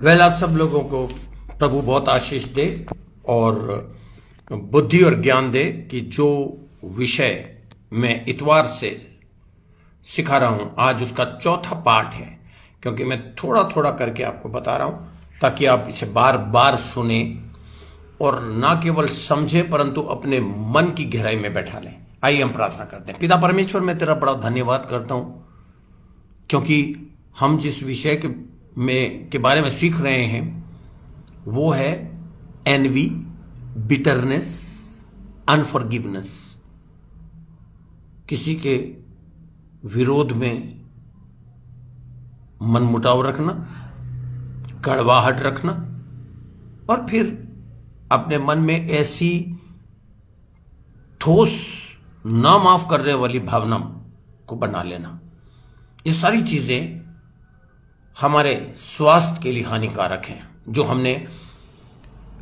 आप सब लोगों को प्रभु बहुत आशीष दे और बुद्धि और ज्ञान दे कि जो विषय मैं इतवार से सिखा रहा हूं, आज उसका चौथा पार्ट है। क्योंकि मैं थोड़ा थोड़ा करके आपको बता रहा हूं ताकि आप इसे बार बार सुने और ना केवल समझे परंतु अपने मन की गहराई में बैठा लें। आइए हम प्रार्थना करते हैं। पिता परमेश्वर, मैं तेरा बड़ा धन्यवाद करता हूं क्योंकि हम जिस विषय के बारे में सीख रहे हैं वो है एनवी, बिटरनेस, अनफॉरगिवनेस। किसी के विरोध में मनमुटाव रखना, कड़वाहट रखना और फिर अपने मन में ऐसी ठोस ना माफ करने वाली भावना को बना लेना, ये सारी चीजें हमारे स्वास्थ्य के लिए हानिकारक हैं, जो हमने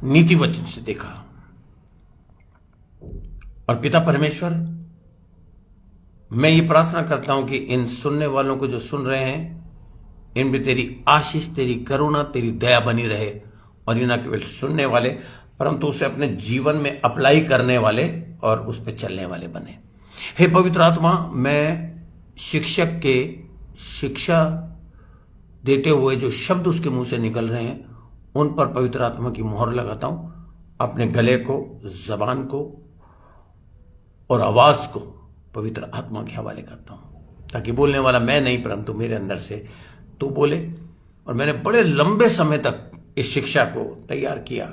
नीति वचन से देखा। और पिता परमेश्वर, मैं ये प्रार्थना करता हूं कि इन सुनने वालों को जो सुन रहे हैं, इनमें तेरी आशीष, तेरी करुणा, तेरी दया बनी रहे और ये ना केवल सुनने वाले परंतु उसे अपने जीवन में अप्लाई करने वाले और उस पर चलने वाले बने। हे पवित्र आत्मा, मैं शिक्षक के शिक्षा देते हुए जो शब्द उसके मुंह से निकल रहे हैं उन पर पवित्र आत्मा की मोहर लगाता हूं। अपने गले को, जबान को और आवाज को पवित्र आत्मा के हवाले करता हूं ताकि बोलने वाला मैं नहीं परंतु मेरे अंदर से तू बोले। और मैंने बड़े लंबे समय तक इस शिक्षा को तैयार किया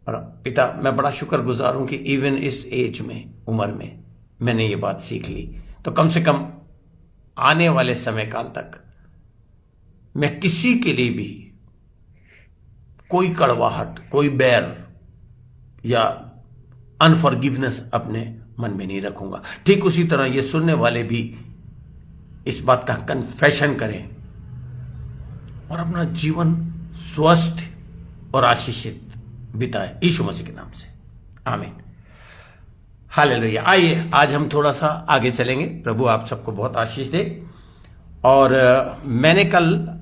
और पिता, मैं बड़ा शुक्रगुजार हूं कि इवन इस एज में, उम्र में मैंने ये बात सीख ली। तो कम से कम आने वाले समय काल तक मैं किसी के लिए भी कोई कड़वाहट, कोई बैर या अनफॉरगिवनेस अपने मन में नहीं रखूंगा। ठीक उसी तरह ये सुनने वाले भी इस बात का कन्फेशन करें और अपना जीवन स्वस्थ और आशीषित बिताए, यीशु मसीह के नाम से, आमीन। हालेलुया। आइए आज हम थोड़ा सा आगे चलेंगे। प्रभु आप सबको बहुत आशीष दे। और मैंने कल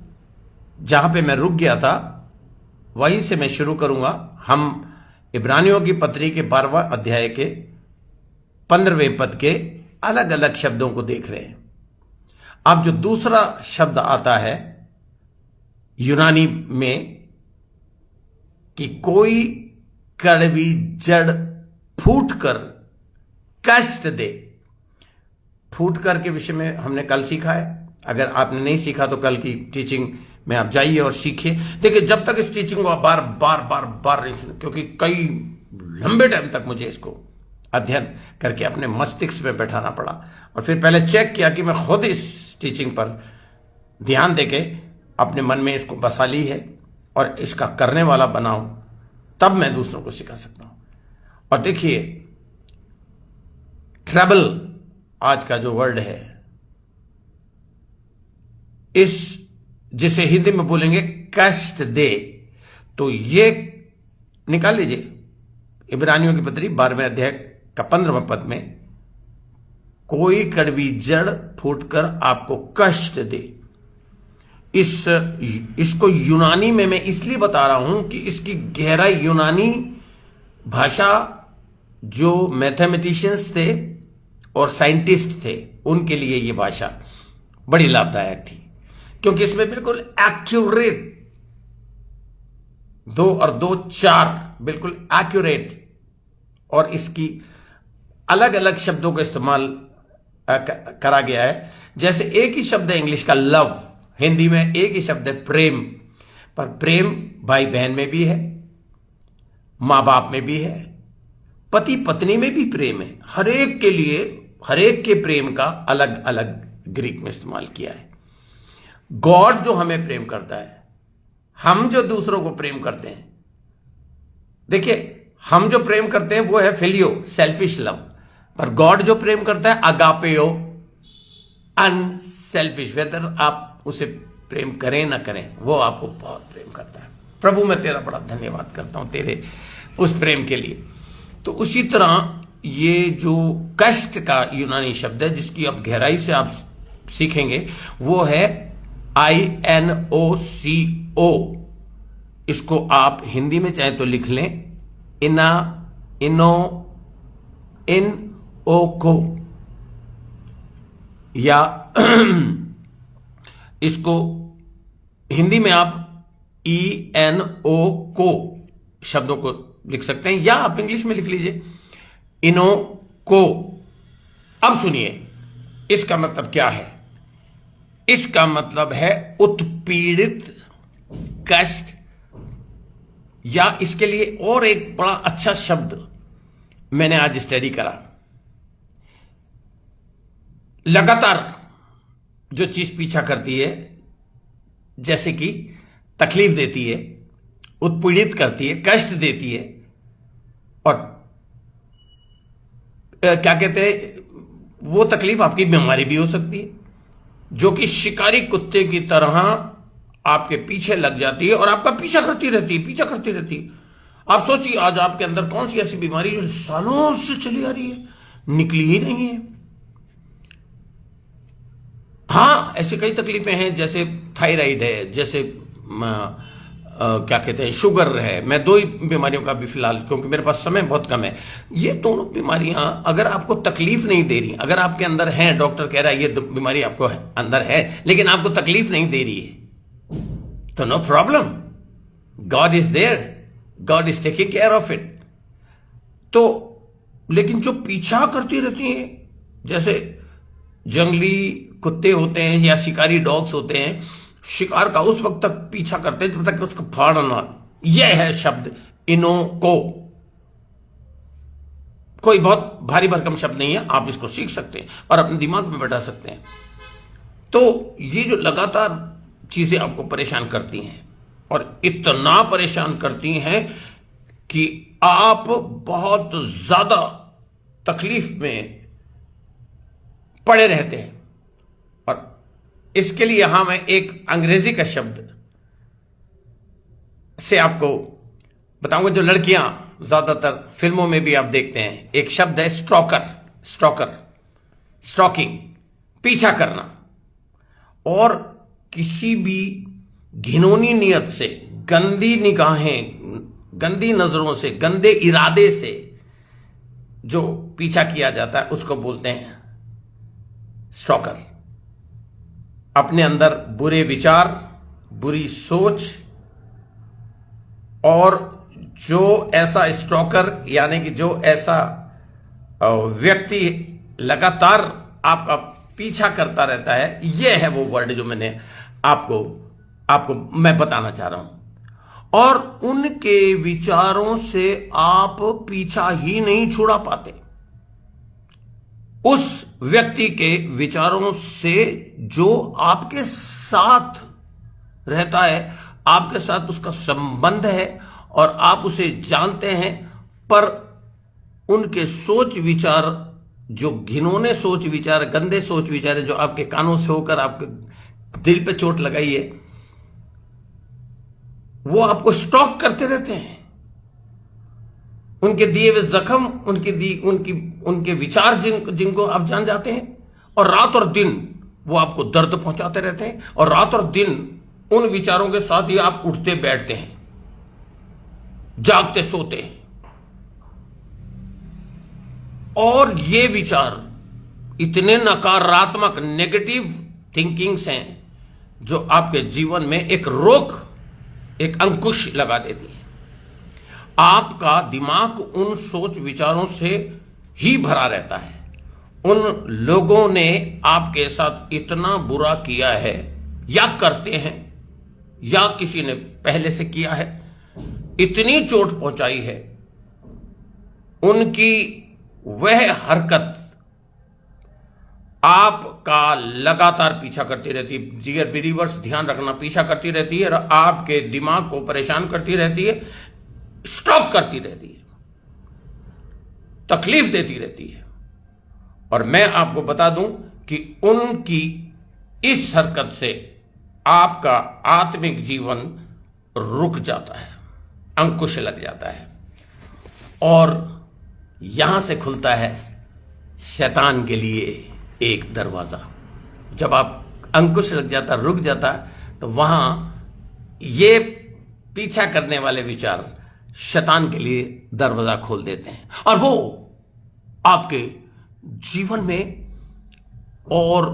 जहां पे मैं रुक गया था वहीं से मैं शुरू करूंगा। हम इब्रानियों की पत्री के 12वां अध्याय के 15वें पद के अलग अलग शब्दों को देख रहे हैं। अब जो दूसरा शब्द आता है यूनानी में कि कोई कड़वी जड़ फूट कर कष्ट दे। फूट कर के विषय में हमने कल सीखा है। अगर आपने नहीं सीखा तो कल की टीचिंग में आप जाइए और सीखिए। देखिए, जब तक इस टीचिंग को आप बार बार नहीं सुने, क्योंकि कई लंबे टाइम तक मुझे इसको अध्ययन करके अपने मस्तिष्क में बैठाना पड़ा और फिर पहले चेक किया कि मैं खुद इस टीचिंग पर ध्यान देके अपने मन में इसको बसा ली है और इसका करने वाला बनाऊं, तब मैं दूसरों को सिखा सकता हूं। और देखिए, ट्रबल आज का जो वर्ड है, इस जिसे हिंदी में बोलेंगे कष्ट दे, तो ये निकाल लीजिए। इब्रानियों की पत्री 12वें अध्याय का 15वां पद में कोई कड़वी जड़ फूटकर आपको कष्ट दे। इसको यूनानी में मैं इसलिए बता रहा हूं कि इसकी गहराई, यूनानी भाषा जो मैथमेटिशियंस थे और साइंटिस्ट थे उनके लिए ये भाषा बड़ी लाभदायक थी, क्योंकि इसमें बिल्कुल एक्यूरेट 2 और 2 4 बिल्कुल एक्यूरेट, और इसकी अलग अलग शब्दों का इस्तेमाल करा गया है। जैसे एक ही शब्द है इंग्लिश का लव, हिंदी में एक ही शब्द है प्रेम, पर प्रेम भाई बहन में भी है, मां बाप में भी है, पति पत्नी में भी प्रेम है। हर एक के लिए, हर एक के प्रेम का अलग अलग ग्रीक में इस्तेमाल किया है। गॉड जो हमें प्रेम करता है, हम जो दूसरों को प्रेम करते हैं, देखिए हम जो प्रेम करते हैं वो है फिलियो, सेल्फिश लव, पर गॉड जो प्रेम करता है अगापेयो, अनसेल्फिश। वेदर आप उसे प्रेम करें ना करें, वो आपको बहुत प्रेम करता है। प्रभु, मैं तेरा बड़ा धन्यवाद करता हूं तेरे उस प्रेम के लिए। तो उसी तरह ये जो कष्ट का यूनानी शब्द है जिसकी अब गहराई से आप सीखेंगे वो है INOCO, इसको आप हिंदी में चाहे तो लिख लें, इना इनो इन ओ को, या इसको हिंदी में आप ENO को शब्दों को लिख सकते हैं, या आप इंग्लिश में लिख लीजिए इनो को। अब सुनिए इसका मतलब क्या है। इसका मतलब है उत्पीड़ित, कष्ट, या इसके लिए और एक बड़ा अच्छा शब्द मैंने आज स्टडी करा। लगातार जो चीज पीछा करती है, जैसे कि तकलीफ देती है, उत्पीड़ित करती है, कष्ट देती है, और क्या कहते हैं, वो तकलीफ आपकी बीमारी भी हो सकती है, जो कि शिकारी कुत्ते की तरह आपके पीछे लग जाती है और आपका पीछा करती रहती है, पीछा करती रहती है। आप सोचिए आज आपके अंदर कौन सी ऐसी बीमारी जो सालों से चली आ रही है, निकली ही नहीं है। हाँ, ऐसी कई तकलीफें हैं, जैसे थायराइड है, जैसे क्या कहते हैं, शुगर है। मैं दो ही बीमारियों का भी फिलहाल, क्योंकि मेरे पास समय बहुत कम है, ये दोनों बीमारियां अगर आपको तकलीफ नहीं दे रही, अगर आपके अंदर है, डॉक्टर कह रहा है ये बीमारी आपको अंदर है, लेकिन आपको तकलीफ नहीं दे रही है, तो no problem, God is there, God is taking care of it. तो लेकिन जो पीछा करती रहती है, जैसे जंगली कुत्ते होते हैं या शिकारी डॉग्स होते हैं, शिकार का उस वक्त तक पीछा करते हैं जब तक उसको फाड़ना। यह है शब्द इनो को। कोई बहुत भारी भरकम शब्द नहीं है, आप इसको सीख सकते हैं और अपने दिमाग में बैठा सकते हैं। तो ये जो लगातार चीजें आपको परेशान करती हैं, और इतना परेशान करती हैं कि आप बहुत ज्यादा तकलीफ में पड़े रहते हैं। और इसके लिए यहां मैं एक अंग्रेजी का शब्द से आपको बताऊंगा, जो लड़कियां ज्यादातर फिल्मों में भी आप देखते हैं। एक शब्द है स्टॉकर, स्टॉकर, स्टॉकिंग, पीछा करना। और किसी भी घिनौनी नियत से, गंदी निगाहें, गंदी नजरों से, गंदे इरादे से जो पीछा किया जाता है उसको बोलते हैं स्टॉकर। अपने अंदर बुरे विचार, बुरी सोच, और जो ऐसा स्टॉकर यानी कि जो ऐसा व्यक्ति लगातार आपका पीछा करता रहता है, यह है वो वर्ड जो मैंने आपको मैं बताना चाह रहा हूं। और उनके विचारों से आप पीछा ही नहीं छुड़ा पाते। उस व्यक्ति के विचारों से जो आपके साथ रहता है, आपके साथ उसका संबंध है और आप उसे जानते हैं, पर उनके सोच विचार, जो घिनौने सोच विचार, गंदे सोच विचार है, जो आपके कानों से होकर आपके दिल पे चोट लगाई है, वो आपको स्टॉक करते रहते हैं। उनके दिए हुए जख्म, उनके विचार जिनको आप जान जाते हैं, और रात और दिन वो आपको दर्द पहुंचाते रहते हैं, और रात और दिन उन विचारों के साथ ही आप उठते बैठते हैं, जागते सोते हैं। और ये विचार इतने नकारात्मक, नेगेटिव थिंकिंग्स हैं जो आपके जीवन में एक रोक, एक अंकुश लगा देती है। आपका दिमाग उन सोच विचारों से ही भरा रहता है। उन लोगों ने आपके साथ इतना बुरा किया है, या करते हैं, या किसी ने पहले से किया है, इतनी चोट पहुंचाई है, उनकी वह हरकत आपका लगातार पीछा करती रहती है। जिगर रिवर्स ध्यान रखना, पीछा करती रहती है और आपके दिमाग को परेशान करती रहती है, स्टॉप करती रहती है, तकलीफ देती रहती है। और मैं आपको बता दूं कि उनकी इस हरकत से आपका आत्मिक जीवन रुक जाता है, अंकुश लग जाता है, और यहां से खुलता है शैतान के लिए एक दरवाजा। जब आप अंकुश लग जाता, रुक जाता, तो वहां ये पीछा करने वाले विचार शैतान के लिए दरवाजा खोल देते हैं और वो आपके जीवन में और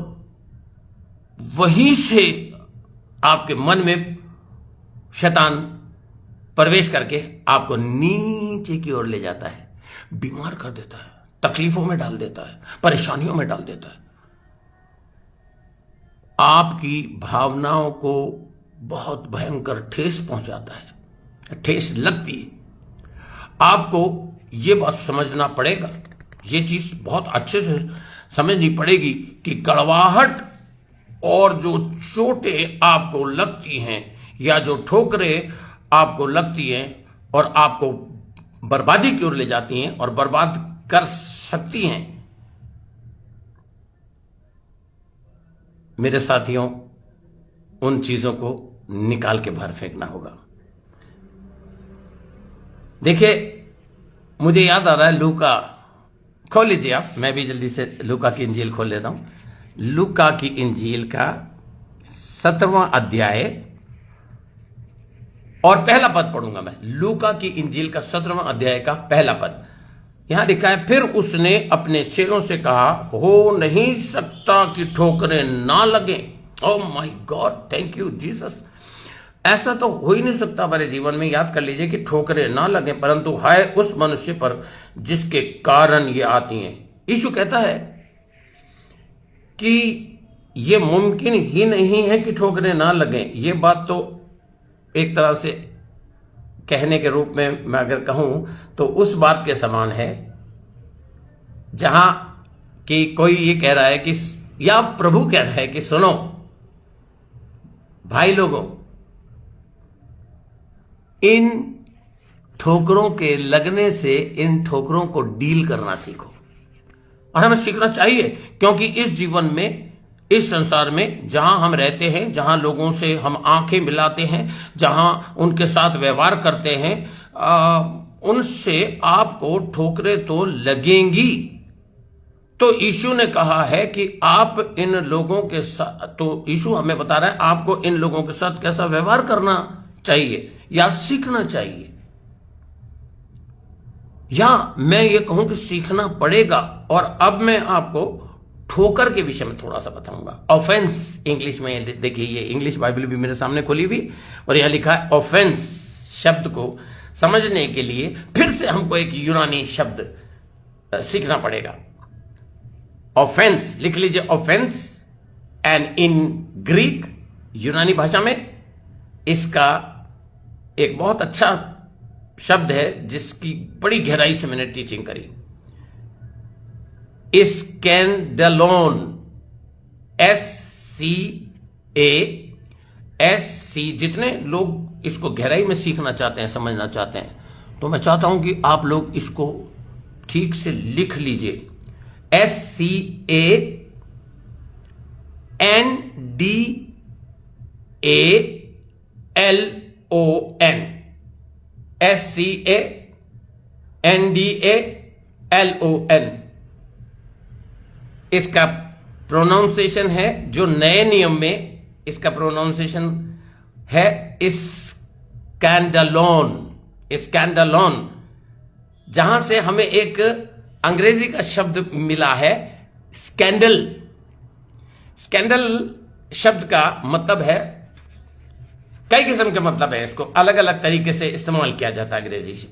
वहीं से आपके मन में शैतान प्रवेश करके आपको नीचे की ओर ले जाता है, बीमार कर देता है, तकलीफों में डाल देता है, परेशानियों में डाल देता है, आपकी भावनाओं को बहुत भयंकर ठेस पहुंचाता है, ठेस लगती है। आपको यह बात समझना पड़ेगा, यह चीज बहुत अच्छे से समझनी पड़ेगी कि कड़वाहट और जो चोटें आपको लगती हैं या जो ठोकरें आपको लगती हैं और आपको बर्बादी की ओर ले जाती हैं और बर्बाद कर सकती हैं, मेरे साथियों, उन चीजों को निकाल के बाहर फेंकना होगा। देखिए, मुझे याद आ रहा है लूका, खोल लीजिए आप, मैं भी जल्दी से लूका की इंजील खोल लेता हूं। लूका की इंजील का 17वां अध्याय और पहला पद पढ़ूंगा मैं। लूका की इंजील का 17वां अध्याय का पहला पद यहां लिखा है, फिर उसने अपने चेलों से कहा, हो नहीं सकता कि ठोकरें ना लगे। Oh my God, thank you Jesus. ऐसा तो हो ही नहीं सकता हमारे जीवन में, याद कर लीजिए, कि ठोकरें ना लगे, परंतु है उस मनुष्य पर जिसके कारण ये आती हैं। यीशु कहता है कि ये मुमकिन ही नहीं है कि ठोकरें ना लगे। ये बात तो एक तरह से कहने के रूप में मैं अगर कहूं तो उस बात के समान है जहां कि कोई ये कह रहा है कि, या प्रभु कह रहा है कि सुनो भाई लोगों, इन ठोकरों के लगने से इन ठोकरों को डील करना सीखो। और हमें सीखना चाहिए, क्योंकि इस जीवन में, इस संसार में जहां हम रहते हैं, जहां लोगों से हम आंखें मिलाते हैं, जहां उनके साथ व्यवहार करते हैं, उनसे आपको ठोकरें तो लगेंगी। तो यीशु ने कहा है कि आप इन लोगों के साथ, तो यीशु हमें बता रहा है आपको इन लोगों के साथ कैसा व्यवहार करना चाहिए या सीखना चाहिए, या मैं ये कहूं कि सीखना पड़ेगा। और अब मैं आपको ठोकर के विषय में थोड़ा सा बताऊंगा। ऑफेंस इंग्लिश में, देखिए ये इंग्लिश बाइबल भी मेरे सामने खोली हुई और यहां लिखा है ऑफेंस। शब्द को समझने के लिए फिर से हमको एक यूनानी शब्द सीखना पड़ेगा। ऑफेंस लिख लीजिए, ऑफेंस। एंड इन ग्रीक, यूनानी भाषा में इसका एक बहुत अच्छा शब्द है जिसकी बड़ी गहराई से मैंने टीचिंग करी। स्कैंडलोन, SCASC। जितने लोग इसको गहराई में सीखना चाहते हैं, समझना चाहते हैं, तो मैं चाहता हूं कि आप लोग इसको ठीक से लिख लीजिए। SCANDALON, SCANDALON इसका प्रोनाउंसिएशन है, जो नए नियम में इसका प्रोनाउंसिएशन है स्कैंडलोन। स्कैंडलोन, जहां से हमें एक अंग्रेजी का शब्द मिला है स्कैंडल। स्कैंडल शब्द का मतलब है, कई किस्म के मतलब है, इसको अलग अलग तरीके से इस्तेमाल किया जाता है अंग्रेजी से।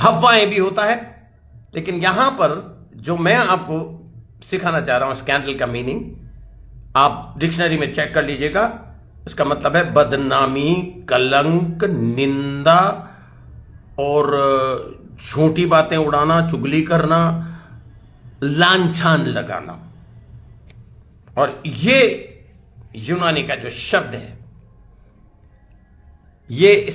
अफवाहें भी होता है, लेकिन यहां पर जो मैं आपको सिखाना चाह रहा हूं, स्कैंडल का मीनिंग आप डिक्शनरी में चेक कर लीजिएगा। इसका मतलब है बदनामी, कलंक, निंदा और झूठी बातें उड़ाना, चुगली करना, लांछन लगाना। और ये यूनानी का जो शब्द है, ये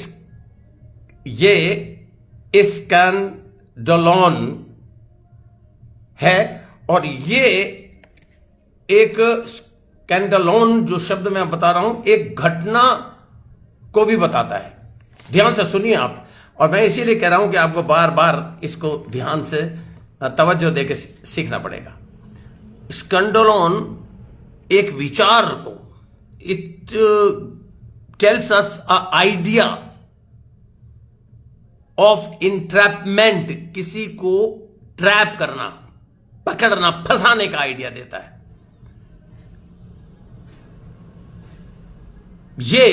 स्कैंडलोन है। और ये एक स्कैंडलोन जो शब्द मैं बता रहा हूं, एक घटना को भी बताता है। ध्यान से सुनिए आप, और मैं इसीलिए कह रहा हूं कि आपको बार बार इसको ध्यान से तवज्जो देकर सीखना पड़ेगा। स्कैंडलोन एक विचार को, it tells us a idea of entrapment, किसी को ट्रैप करना, पकड़ना, फंसाने का आइडिया देता है। ये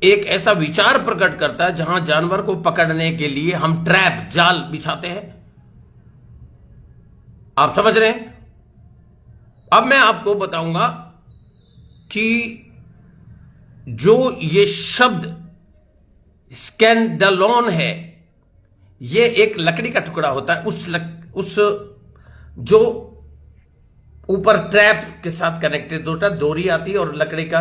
एक ऐसा विचार प्रकट करता है जहां जानवर को पकड़ने के लिए हम ट्रैप, जाल बिछाते हैं। आप समझ रहे हैं? अब मैं आपको बताऊंगा कि जो ये शब्द स्कैंडलोन है, ये एक लकड़ी का टुकड़ा होता है, उस जो ऊपर ट्रैप के साथ कनेक्टेड होता है, डोरी आती है और लकड़ी का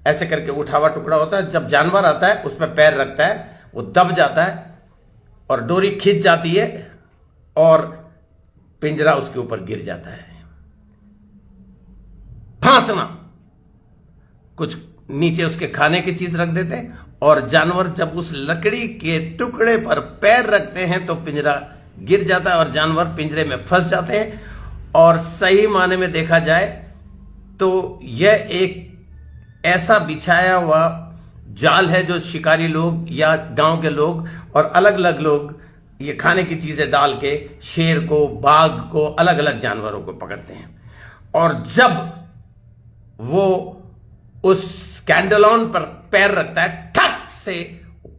ऐसे करके उठा हुआ टुकड़ा होता है। जब जानवर आता है उस पर पैर रखता है, वो दब जाता है और डोरी खिंच जाती है और पिंजरा उसके ऊपर गिर जाता है। फांसना, कुछ नीचे उसके खाने की चीज रख देते हैं और जानवर जब उस लकड़ी के टुकड़े पर पैर रखते हैं तो पिंजरा गिर जाता है और जानवर पिंजरे में फंस जाते हैं। और सही माने में देखा जाए तो यह एक ऐसा बिछाया हुआ जाल है जो शिकारी लोग या गांव के लोग और अलग अलग लोग ये खाने की चीजें डाल के शेर को, बाघ को, अलग अलग जानवरों को पकड़ते हैं। और जब वो उस स्कैंडलोन पर पैर रखता है, ठक से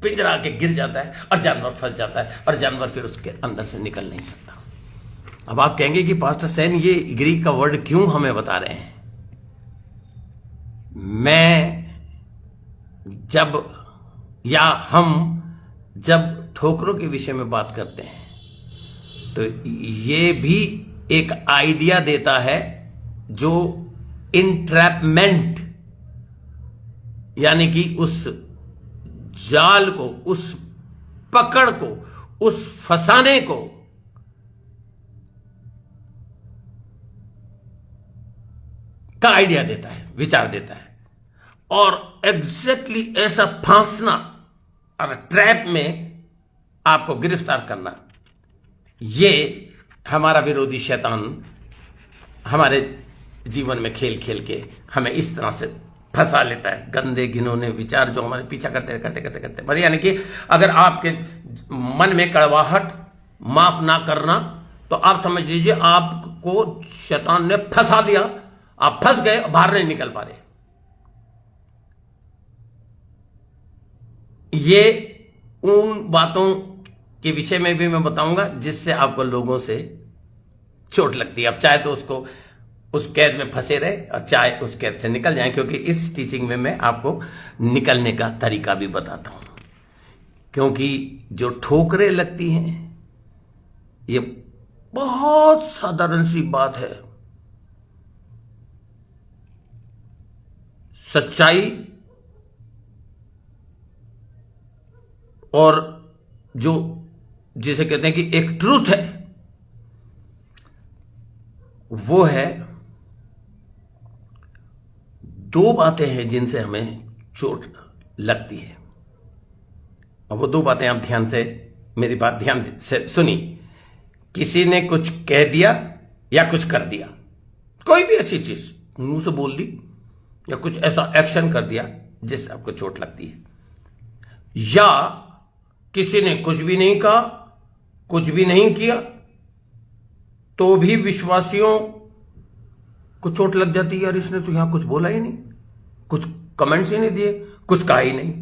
पिंजरा के गिर जाता है और जानवर फंस जाता है और जानवर फिर उसके अंदर से निकल नहीं सकता। अब आप कहेंगे कि पास्टर सैन ये ग्रीक का वर्ड क्यों हमें बता रहे हैं? मैं जब या हम जब ठोकरों के विषय में बात करते हैं तो ये भी एक आइडिया देता है जो इंट्रैपमेंट, यानी कि उस जाल को, उस पकड़ को, उस फंसाने को का आइडिया देता है, विचार देता है। और एग्जैक्टली ऐसा फांसना और ट्रैप में आपको गिरफ्तार करना, ये हमारा विरोधी शैतान हमारे जीवन में खेल खेल के हमें इस तरह से फंसा लेता है। गंदे घिनौने विचार जो हमारे पीछा करते करते करते करते मतलब यानी कि अगर आपके मन में कड़वाहट, माफ ना करना, तो आप समझ लीजिए आपको शैतान ने फंसा लिया, आप फंस गए, बाहर नहीं निकल पा रहे। ये उन बातों के विषय में भी मैं बताऊंगा जिससे आपको लोगों से चोट लगती है। अब चाहे तो उसको उस कैद में फंसे रहे और चाहे उस कैद से निकल जाए, क्योंकि इस टीचिंग में मैं आपको निकलने का तरीका भी बताता हूं। क्योंकि जो ठोकरें लगती हैं ये बहुत साधारण सी बात है। सच्चाई और जो जिसे कहते हैं कि एक ट्रूथ है, वो है, दो बातें हैं जिनसे हमें चोट लगती है। अब वो दो बातें आप ध्यान से, मेरी बात ध्यान से सुनी। किसी ने कुछ कह दिया या कुछ कर दिया, कोई भी ऐसी चीज मुंह से बोल दी या कुछ ऐसा एक्शन कर दिया जिससे आपको चोट लगती है। या किसी ने कुछ भी नहीं कहा, कुछ भी नहीं किया, तो भी विश्वासियों को चोट लग जाती है, यार इसने तो यहां कुछ बोला ही नहीं, कुछ कमेंट्स ही नहीं दिए, कुछ कहा ही नहीं।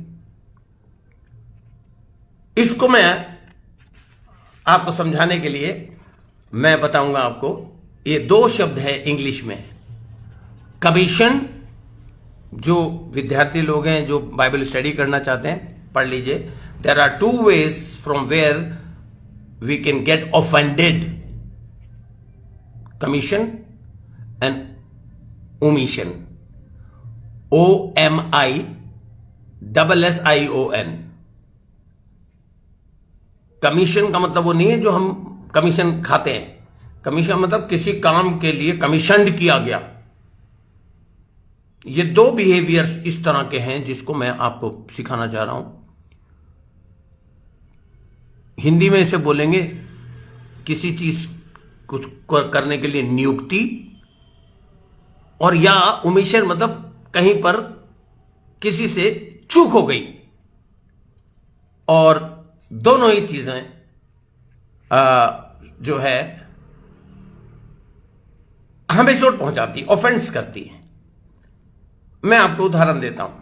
इसको मैं आपको समझाने के लिए मैं बताऊंगा आपको, ये दो शब्द है इंग्लिश में। कमीशन, जो विद्यार्थी लोग हैं जो बाइबल स्टडी करना चाहते हैं, पढ़ लीजिए। There are two ways from where we can get offended, commission and omission, OMISSION। Commission का मतलब वो नहीं है जो हम कमीशन खाते हैं। कमीशन मतलब किसी काम के लिए कमीशन्ड किया गया। ये दो बिहेवियर्स इस तरह के हैं जिसको मैं आपको सिखाना चाह रहा हूं। हिंदी में इसे बोलेंगे किसी चीज कुछ करने के लिए नियुक्ति, और या ओमिशन मतलब कहीं पर किसी से चूक हो गई, और दोनों ही चीजें जो है हमें चोट पहुंचाती, ऑफेंस करती है। मैं आपको उदाहरण देता हूं।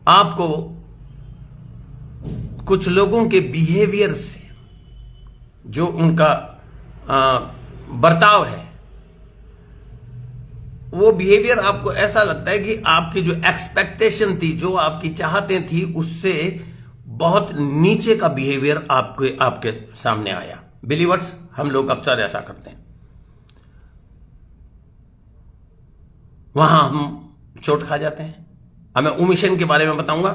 आपको कुछ लोगों के बिहेवियर से, जो उनका बर्ताव है, वो बिहेवियर आपको ऐसा लगता है कि आपकी जो एक्सपेक्टेशन थी, जो आपकी चाहतें थी, उससे बहुत नीचे का बिहेवियर आपके सामने आया। बिलीवर्स, हम लोग अक्सर ऐसा करते हैं, वहां हम चोट खा जाते हैं। अब मैं ओमिशन के बारे में बताऊंगा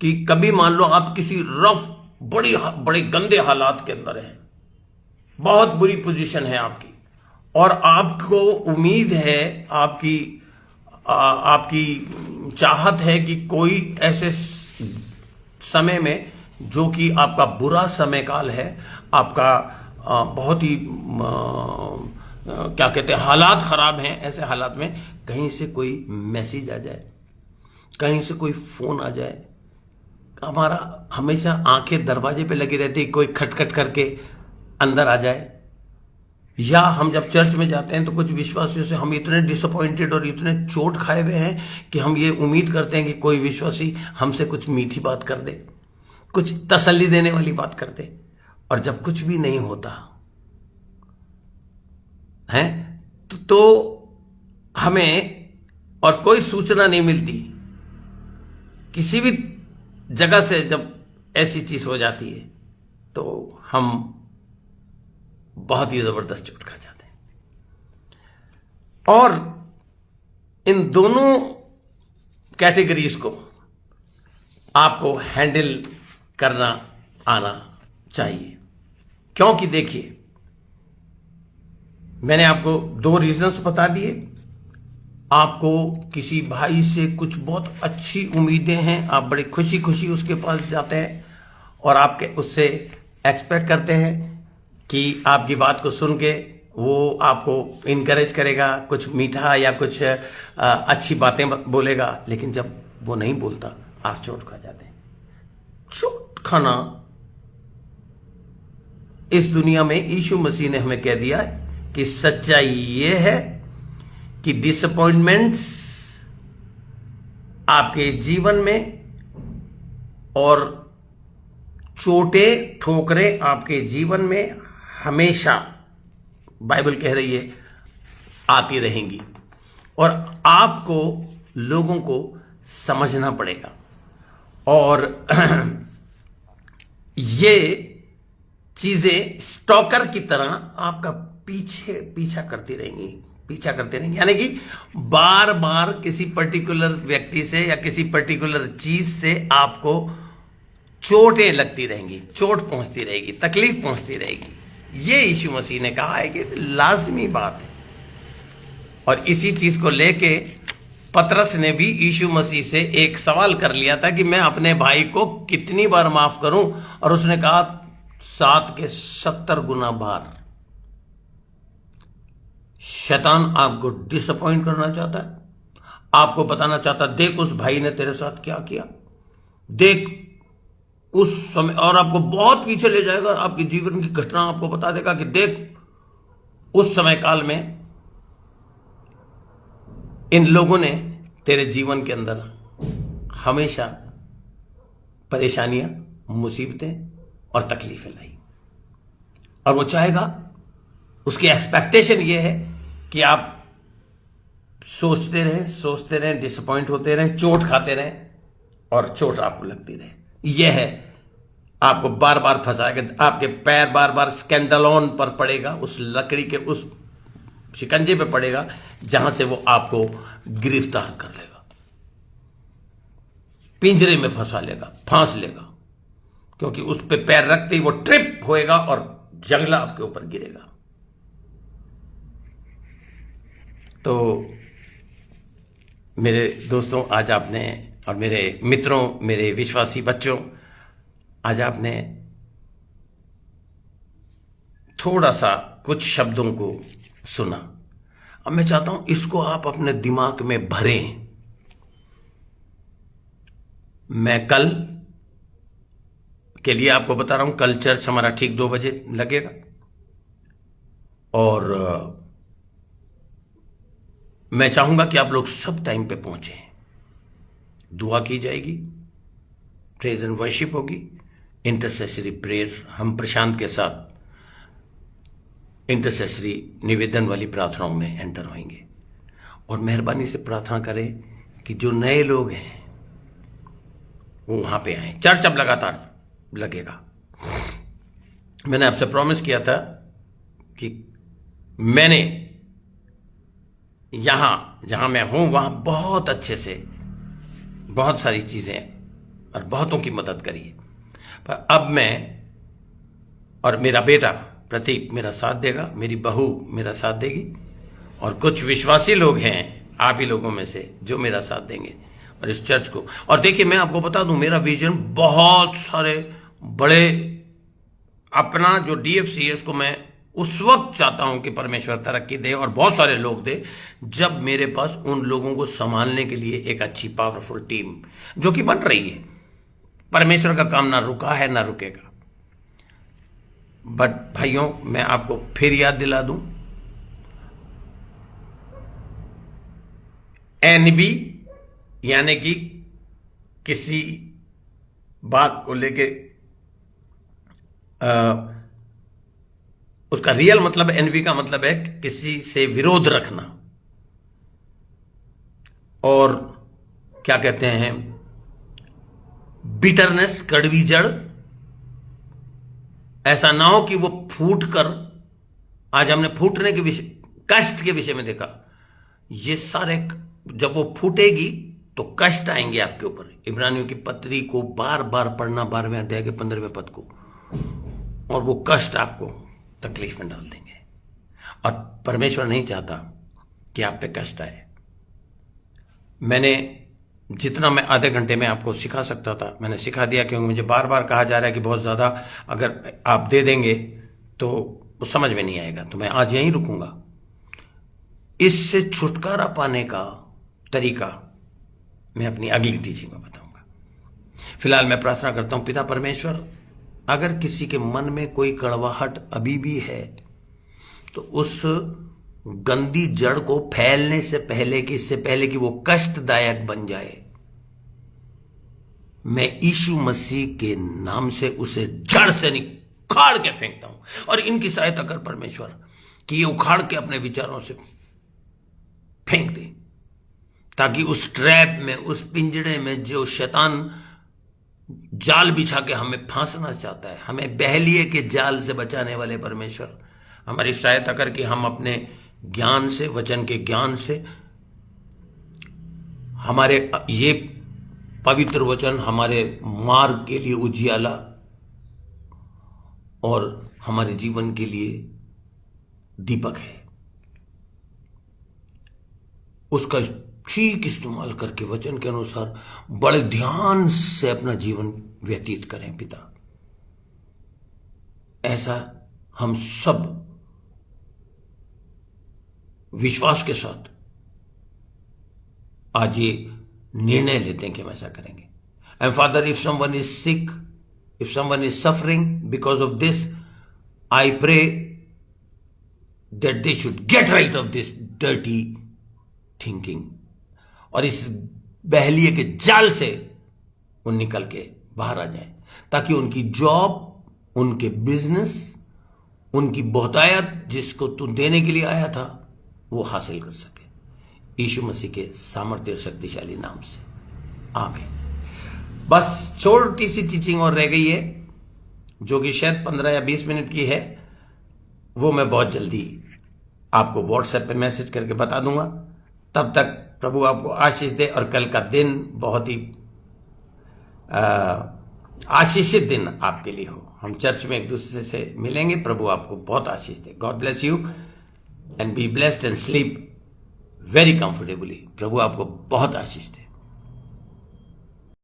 कि कभी मान लो आप किसी रफ बड़े गंदे हालात के अंदर हैं, बहुत बुरी पोजीशन है आपकी, और आपको उम्मीद है, आपकी चाहत है कि कोई ऐसे समय में, जो कि आपका बुरा समय काल है, आपका बहुत ही क्या कहते हैं, हालात खराब हैं, ऐसे हालात में कहीं से कोई मैसेज आ जाए, कहीं से कोई फोन आ जाए, हमारा हमेशा आंखें दरवाजे पे लगी रहती, कोई खटखट करके अंदर आ जाए। या हम जब चर्च में जाते हैं तो कुछ विश्वासियों से हम इतने डिसअपॉइंटेड और इतने चोट खाए हुए हैं कि हम ये उम्मीद करते हैं कि कोई विश्वासी हमसे कुछ मीठी बात कर दे, कुछ तसल्ली देने वाली बात कर दे, और जब कुछ भी नहीं होता है तो हमें और कोई सूचना नहीं मिलती, किसी भी जगह से जब ऐसी चीज हो जाती है तो हम बहुत ही जबरदस्त चोट खा जाते हैं। और इन दोनों कैटेगरीज को आपको हैंडल करना आना चाहिए, क्योंकि देखिए, मैंने आपको 2 रीजंस बता दिए। आपको किसी भाई से कुछ बहुत अच्छी उम्मीदें हैं, आप बड़ी खुशी खुशी उसके पास जाते हैं और आपके उससे एक्सपेक्ट करते हैं कि आपकी बात को सुन के वो आपको इनकरेज करेगा, कुछ मीठा या कुछ अच्छी बातें बोलेगा, लेकिन जब वो नहीं बोलता आप चोट खा जाते हैं। चोट खाना इस दुनिया में यीशु मसीह ने हमें कह दिया है कि सच्चाई ये है कि डिसअपॉइंटमेंट्स आपके जीवन में और चोटें ठोकरें आपके जीवन में हमेशा, बाइबल कह रही है, आती रहेंगी, और आपको लोगों को समझना पड़ेगा। और ये चीजें स्टॉकर की तरह आपका पीछा करती रहेंगी, यानी कि बार बार किसी पर्टिकुलर व्यक्ति से या किसी पर्टिकुलर चीज से आपको चोटें लगती रहेंगी, चोट पहुंचती रहेगी, तकलीफ पहुंचती रहेगी। ये यीशु मसीह ने कहा है कि लाजमी बात है। और इसी चीज को लेके पतरस ने भी यीशु मसीह से एक सवाल कर लिया था कि मैं अपने भाई को कितनी बार माफ करूं, और उसने कहा 7 के 70 गुना बार। शैतान आपको डिसअपॉइंट करना चाहता है, आपको बताना चाहता है देख उस भाई ने तेरे साथ क्या किया, देख उस समय, और आपको बहुत पीछे ले जाएगा, आपके जीवन की घटना आपको बता देगा कि देख उस समय काल में इन लोगों ने तेरे जीवन के अंदर हमेशा परेशानियां, मुसीबतें और तकलीफें लाई। और वो चाहेगा, उसकी एक्सपेक्टेशन ये है कि आप सोचते रहें, डिसअपॉइंट होते रहें, चोट खाते रहें, और चोट आपको लगती रहे। यह है, आपको बार बार फंसाएगा, आपके पैर बार बार स्कैंडलोन पर पड़ेगा, उस लकड़ी के उस शिकंजे पे पड़ेगा जहां से वो आपको गिरफ्तार कर लेगा, पिंजरे में फांस लेगा, क्योंकि उस पे पैर रखते ही वो ट्रिप होएगा और जंगला आपके ऊपर गिरेगा। तो मेरे दोस्तों, आज आपने, और मेरे मित्रों, मेरे विश्वासी बच्चों, आज आपने थोड़ा सा कुछ शब्दों को सुना। अब मैं चाहता हूं इसको आप अपने दिमाग में भरें। मैं कल के लिए आपको बता रहा हूं, कल चर्च हमारा ठीक 2 बजे लगेगा और मैं चाहूंगा कि आप लोग सब टाइम पे पहुंचे। दुआ की जाएगी, प्रेज एंड वर्शिप होगी, इंटरसेसरी प्रेयर, हम प्रशांत के साथ इंटरसेसरी निवेदन वाली प्रार्थनाओं में एंटर होंगे। और मेहरबानी से प्रार्थना करें कि जो नए लोग हैं वो वहां पे आए। चर्च अब लगातार लगेगा। मैंने आपसे प्रॉमिस किया था कि मैंने यहां जहां मैं हूं वहां बहुत अच्छे से बहुत सारी चीजें और बहुतों की मदद करी है, पर अब मैं और मेरा बेटा प्रतीक मेरा साथ देगा, मेरी बहू मेरा साथ देगी और कुछ विश्वासी लोग हैं आप ही लोगों में से जो मेरा साथ देंगे और इस चर्च को। और देखिए मैं आपको बता दूं, मेरा विजन बहुत सारे बड़े, अपना जो डीएफसी है उसको मैं उस वक्त चाहता हूं कि परमेश्वर तरक्की दे और बहुत सारे लोग दे जब मेरे पास उन लोगों को संभालने के लिए एक अच्छी पावरफुल टीम जो कि बन रही है। परमेश्वर का काम ना रुका है ना रुकेगा। बट भाइयों मैं आपको फिर याद दिला दूं, एनबी यानी कि किसी बात को लेके उसका रियल मतलब, एनबी का मतलब है किसी से विरोध रखना और क्या कहते हैं बिटरनेस, कड़वी जड़। ऐसा ना हो कि वो फूट कर, आज हमने फूटने के विषय, कष्ट के विषय में देखा, ये सारे जब वो फूटेगी तो कष्ट आएंगे आपके ऊपर। इब्रानियों की पत्री को बार बार पढ़ना, 12वें अध्याय के 15वें पद को, और वो कष्ट आपको तकलीफ में डाल देंगे और परमेश्वर नहीं चाहता कि आप पे कष्ट आए। मैंने जितना मैं आधे घंटे में आपको सिखा सकता था मैंने सिखा दिया, क्योंकि मुझे बार बार कहा जा रहा है कि बहुत ज्यादा अगर आप दे देंगे तो वो समझ में नहीं आएगा, तो मैं आज यहीं रुकूंगा। इससे छुटकारा पाने का तरीका मैं अपनी अगली टीचिंग में बताऊंगा। फिलहाल मैं प्रार्थना करता हूं, पिता परमेश्वर, अगर किसी के मन में कोई कड़वाहट अभी भी है तो उस गंदी जड़ को फैलने से पहले कि इससे पहले कि वो कष्टदायक बन जाए, मैं यीशु मसीह के नाम से उसे जड़ से निकाल के फेंकता हूं। और इनकी सहायता कर परमेश्वर कि ये उखाड़ के अपने विचारों से फेंक दे, ताकि उस ट्रैप में, उस पिंजड़े में जो शैतान जाल बिछा के हमें फांसना चाहता है, हमें बहलिए के जाल से बचाने वाले परमेश्वर हमारी सहायता करके हम अपने ज्ञान से, वचन के ज्ञान से, हमारे ये पवित्र वचन हमारे मार्ग के लिए उजियाला और हमारे जीवन के लिए दीपक है, उसका ठीक इस्तेमाल करके वचन के अनुसार बड़े ध्यान से अपना जीवन व्यतीत करें पिता। ऐसा हम सब विश्वास के साथ आज ये निर्णय लेते हैं कि हम ऐसा करेंगे। And father, if someone is sick, if someone is suffering because of this, I pray that they should get right of this dirty thinking और इस बहलिए के जाल से वो निकल के बाहर आ जाए, ताकि उनकी जॉब, उनके बिजनेस, उनकी बहुतायत जिसको तू देने के लिए आया था वो हासिल कर सके, यीशु मसीह के सामर्थ्य और शक्तिशाली नाम से, आमीन। बस छोटी सी टीचिंग और रह गई है जो कि शायद 15 या 20 मिनट की है, वो मैं बहुत जल्दी आपको व्हाट्सएप पे मैसेज करके बता दूंगा। तब तक प्रभु आपको आशीष दे और कल का दिन बहुत ही आशीषित दिन आपके लिए हो। हम चर्च में एक दूसरे से मिलेंगे। प्रभु आपको बहुत आशीष दे। God bless you and be blessed and sleep very comfortably. प्रभु आपको बहुत आशीष दे।